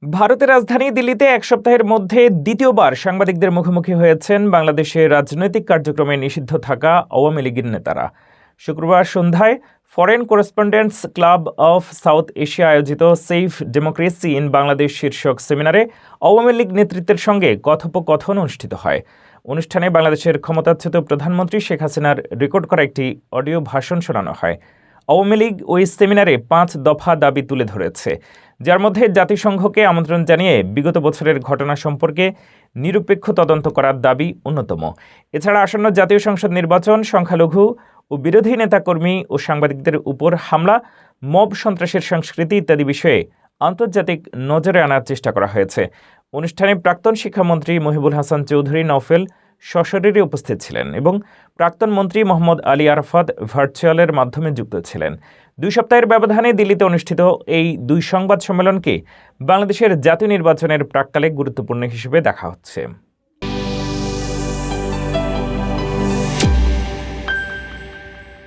ভারতের রাজধানী দিল্লিতে এক সপ্তাহের মধ্যে দ্বিতীয়বার সাংবাদিকদের মুখোমুখি হয়েছেন বাংলাদেশের রাজনৈতিক কার্যক্রমে নিষিদ্ধ থাকা আওয়ামী লীগের নেতারা। শুক্রবার সন্ধ্যায় foreign correspondents club of south Asia আয়োজিত সেভ ডেমোক্রেসি ইন বাংলাদেশ শীর্ষক সেমিনারে আওয়ামী লীগ নেতৃত্বের সঙ্গে কথোপকথন অনুষ্ঠিত হয়। অনুষ্ঠানে বাংলাদেশের ক্ষমতাচ্যুত প্রধানমন্ত্রী শেখ হাসিনার রেকর্ড করা একটি অডিও ভাষণ শোনানো হয়। আওয়ামী লীগ ওই সেমিনারে 5 দফা দাবি তুলে ধরেছে, যার মধ্যে জাতিসংঘকে আমন্ত্রণ জানিয়ে বিগত বছরের ঘটনা সম্পর্কে নিরপেক্ষ তদন্ত করার দাবি অন্যতম। এছাড়া আসন্ন জাতীয় সংসদ নির্বাচন, সংখ্যালঘু ও বিরোধী নেতাকর্মী ও সাংবাদিকদের উপর হামলা, মব সন্ত্রাসের সংস্কৃতি ইত্যাদি বিষয়ে আন্তর্জাতিক নজরে আনার চেষ্টা করা হয়েছে। অনুষ্ঠানে প্রাক্তন শিক্ষামন্ত্রী মহিবুল হাসান চৌধুরী নওফেল সশরীরে উপস্থিত ছিলেন এবং প্রাক্তন মন্ত্রী মোহাম্মদ আলী আরাফাত ভার্চুয়ালের মাধ্যমে যুক্ত ছিলেন। 2 সপ্তাহের ব্যবধানে দিল্লিতে অনুষ্ঠিত এই 2 সংবাদ সম্মেলনকে বাংলাদেশের জাতীয় নির্বাচনের প্রাক্কালে গুরুত্বপূর্ণ হিসেবে দেখা হচ্ছে।